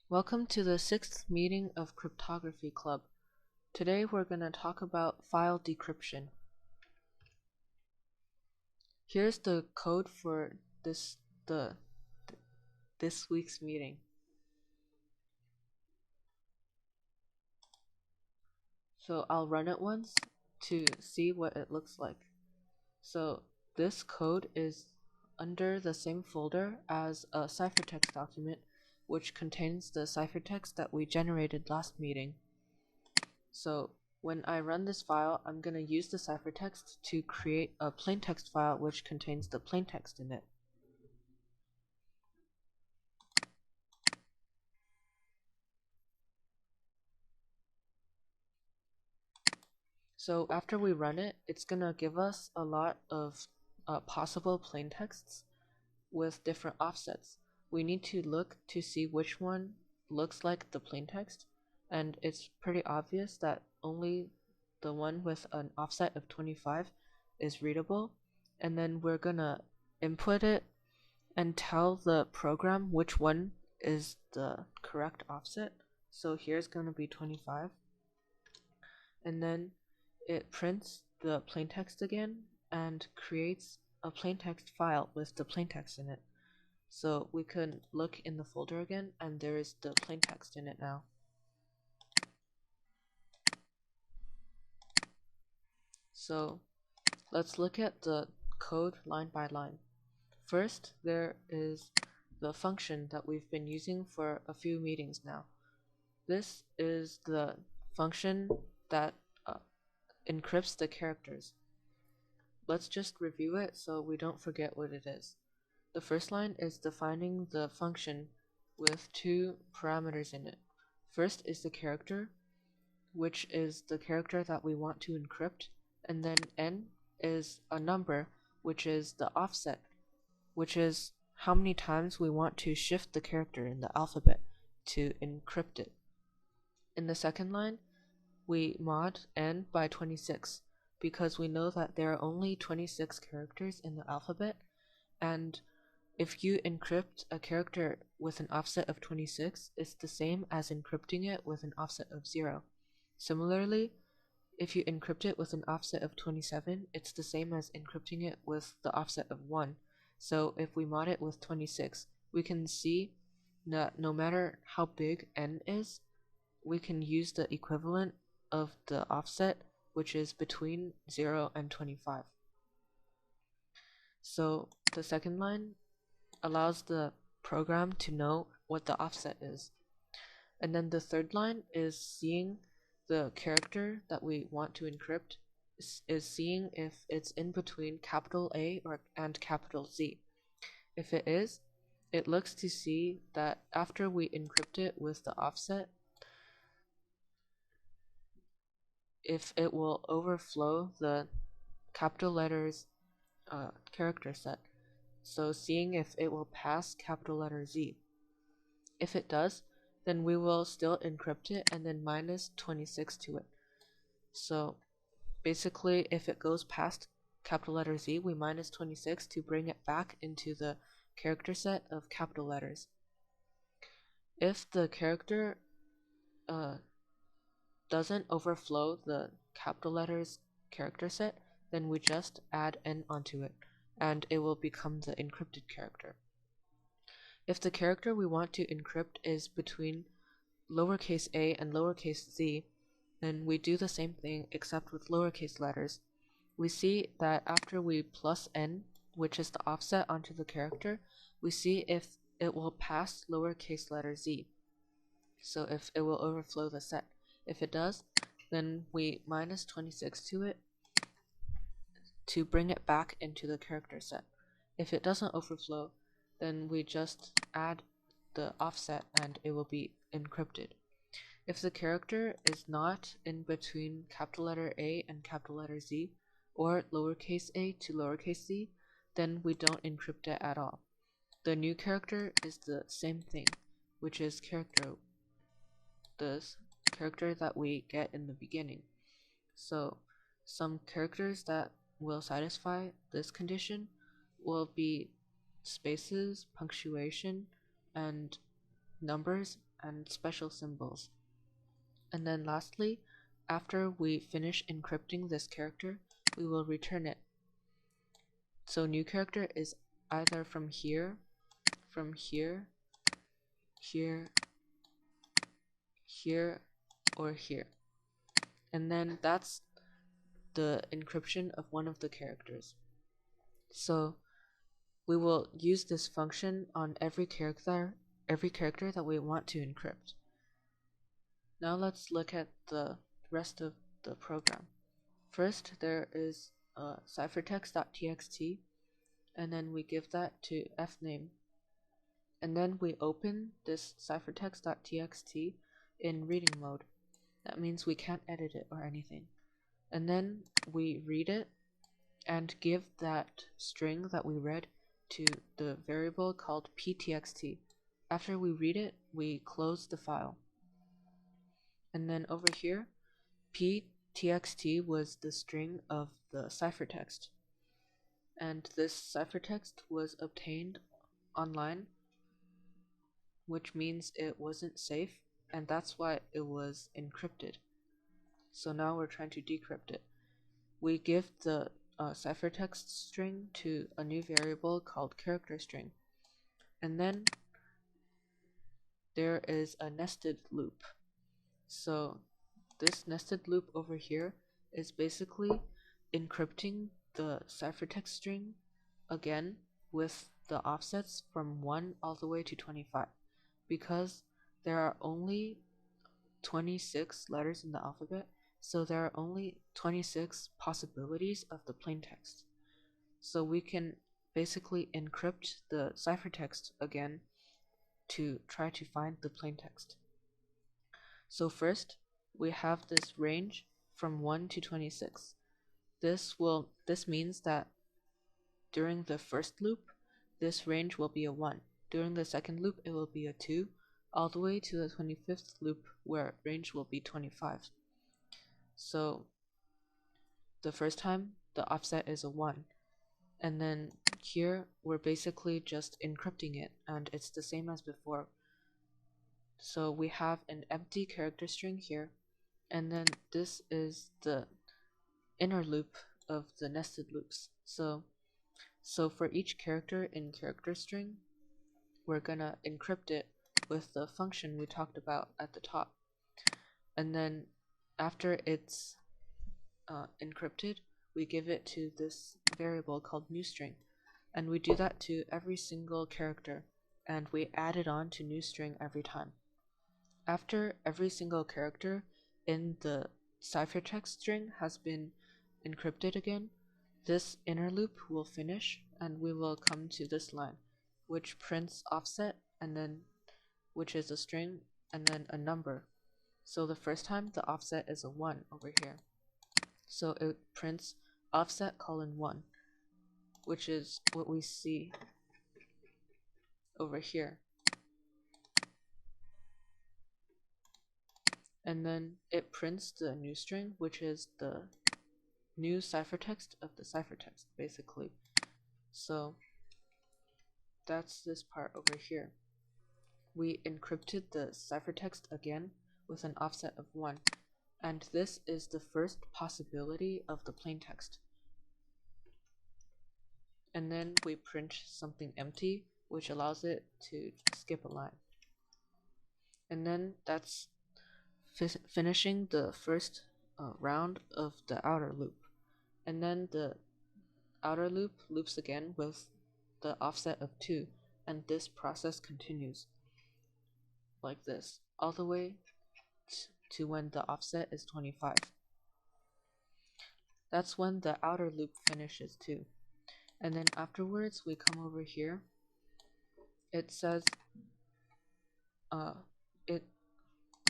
Welcome to the 6th meeting of Cryptography Club. Today we're going to talk about file decryption. Here's the code for this week's meeting. So I'll run it once to see what it looks like. So this code is under the same folder as a ciphertext document, which contains the ciphertext that we generated last meeting. So when I run this file, I'm going to use the ciphertext to create a plaintext file which contains the plaintext in it. So after we run it, it's going to give us a lot of possible plaintexts with different offsets. We need to look to see which one looks like the plaintext, and it's pretty obvious that only the one with an offset of 25 is readable, and then we're gonna input it and tell the program which one is the correct offset. So here's gonna be 25, and then it prints the plaintext again and creates a plaintext file with the plaintext in it. So we can look in the folder again, and there is the plaintext in it now. So let's look at the code line by line. First, there is the function that we've been using for a few meetings now. This is the function that encrypts the characters. Let's just review it so we don't forget what it is. The first line is defining the function with two parameters in it. First is the character, which is the character that we want to encrypt, and then n is a number, which is the offset, which is how many times we want to shift the character in the alphabet to encrypt it. In the second line, we mod n by 26 because we know that there are only 26 characters in the alphabet, and if you encrypt a character with an offset of 26, it's the same as encrypting it with an offset of 0. Similarly, if you encrypt it with an offset of 27, it's the same as encrypting it with the offset of 1. So if we mod it with 26, we can see that no matter how big n is, we can use the equivalent of the offset, which is between 0 and 25. So the second line allows the program to know what the offset is. And then the third line is seeing the character that we want to encrypt, is seeing if it's in between capital A and capital Z. If it is, it looks to see that after we encrypt it with the offset, if it will overflow the capital letters character set. So seeing if it will pass capital letter Z. If it does, then we will still encrypt it and then minus 26 to it. So basically, if it goes past capital letter Z, we minus 26 to bring it back into the character set of capital letters. If the character doesn't overflow the capital letters character set, then we just add n onto it, and it will become the encrypted character. If the character we want to encrypt is between lowercase a and lowercase z, then we do the same thing except with lowercase letters. We see that after we plus n, which is the offset onto the character, we see if it will pass lowercase letter z. So if it will overflow the set. If it does, then we minus 26 to it to bring it back into the character set. If it doesn't overflow, then we just add the offset and it will be encrypted. If the character is not in between capital letter A and capital letter Z, or lowercase a to lowercase z, then we don't encrypt it at all. The new character is the same thing, which is the character that we get in the beginning. So some characters that will satisfy this condition will be spaces, punctuation, and numbers and special symbols. And then lastly, after we finish encrypting this character, we will return it. So new character is either from here, here, here, or here. And then that's the encryption of one of the characters. So we will use this function on every character that we want to encrypt. Now let's look at the rest of the program. First, there is ciphertext.txt, and then we give that to fname. And then we open this ciphertext.txt in reading mode. That means we can't edit it or anything. And then we read it and give that string that we read to the variable called ptxt. After we read it, we close the file. And then over here, ptxt was the string of the ciphertext. And this ciphertext was obtained online, which means it wasn't safe, and that's why it was encrypted. So now we're trying to decrypt it. We give the ciphertext string to a new variable called character string. And then there is a nested loop. So this nested loop over here is basically encrypting the ciphertext string again with the offsets from 1 all the way to 25, because there are only 26 letters in the alphabet, so there are only 26 possibilities of the plaintext. So we can basically encrypt the ciphertext again to try to find the plaintext. So first, we have this range from 1 to 26. This means that during the first loop, this range will be a 1. During the second loop, it will be a 2, all the way to the 25th loop, where range will be 25. So the first time, the offset is a 1. And then here, we're basically just encrypting it, and it's the same as before. So we have an empty character string here, and then this is the inner loop of the nested loops. So for each character in character string, we're gonna encrypt it with the function we talked about at the top. And then after it's encrypted, we give it to this variable called newString. And we do that to every single character, and we add it on to newString every time. After every single character in the ciphertext string has been encrypted again, this inner loop will finish, and we will come to this line, which prints offset, and then which is a string, and then a number. So the first time, the offset is a 1 over here. So it prints offset colon 1, which is what we see over here. And then it prints the new string, which is the new ciphertext of the ciphertext, basically. So that's this part over here. We encrypted the ciphertext again with an offset of 1, and this is the first possibility of the plaintext. And then we print something empty, which allows it to skip a line. And then that's finishing the first round of the outer loop. And then the outer loop loops again with the offset of 2, and this process continues like this all the way to when the offset is 25. That's when the outer loop finishes too. And then afterwards we come over here. It says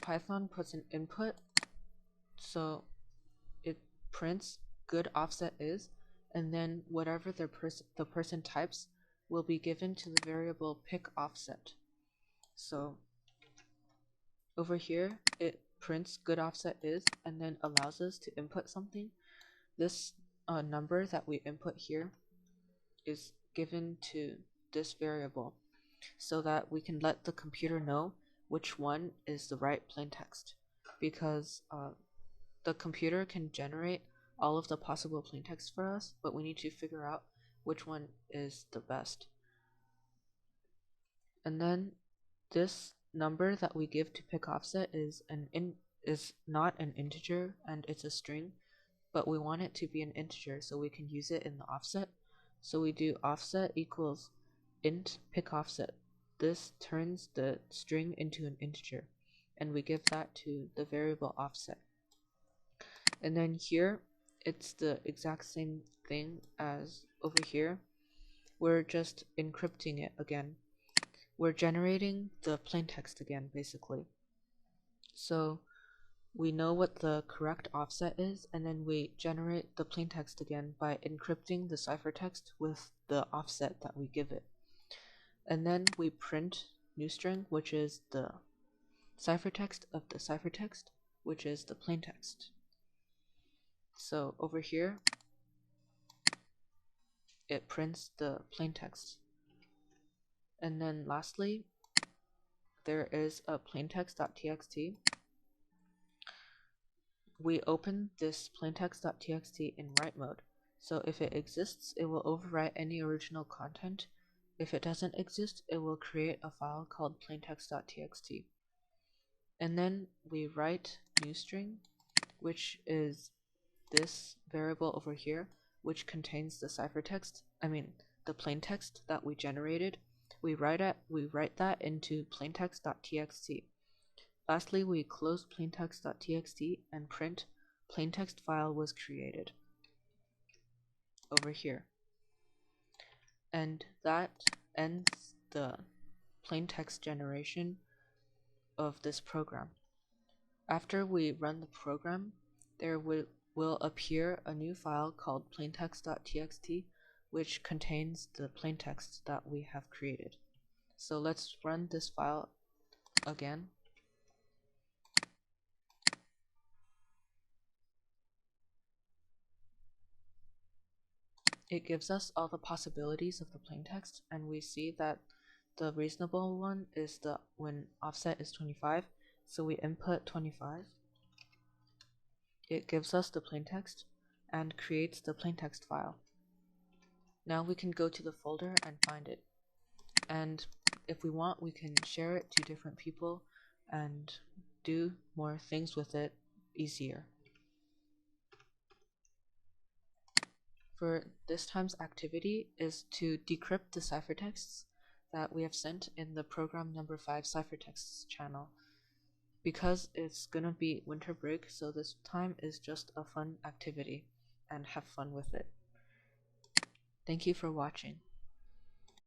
Python puts an input, so it prints good offset is, and then whatever the person types will be given to the variable pick offset. So over here it prints good offset is, and then allows us to input something. This number that we input here is given to this variable, so that we can let the computer know which one is the right plaintext, because the computer can generate all of the possible plaintext for us, but we need to figure out which one is the best. And then this number that we give to pick offset is not an integer, and it's a string, but we want it to be an integer so we can use it in the offset. So we do offset equals int pick offset. This turns the string into an integer, and we give that to the variable offset. And then here it's the exact same thing as over here. We're just encrypting it again. We're generating the plaintext again, basically. So we know what the correct offset is, and then we generate the plaintext again by encrypting the ciphertext with the offset that we give it. And then we print new string, which is the ciphertext of the ciphertext, which is the plaintext. So over here, it prints the plaintext. And then lastly, there is a plaintext.txt. We open this plaintext.txt in write mode. So if it exists, it will overwrite any original content. If it doesn't exist, it will create a file called plaintext.txt. And then we write new string, which is this variable over here, which contains the ciphertext, the plaintext that we generated. We write that into plaintext.txt. Lastly, we close plaintext.txt and print plaintext file was created over here. And that ends the plaintext generation of this program. After we run the program, there will appear a new file called plaintext.txt, which contains the plaintext that we have created. So let's run this file again. It gives us all the possibilities of the plaintext, and we see that the reasonable one is when offset is 25, so we input 25. It gives us the plaintext and creates the plaintext file. Now we can go to the folder and find it, and if we want, we can share it to different people and do more things with it easier. For this time's activity is to decrypt the ciphertexts that we have sent in the program number 5 ciphertexts channel. Because it's gonna be winter break, so this time is just a fun activity, and have fun with it. Thank you for watching.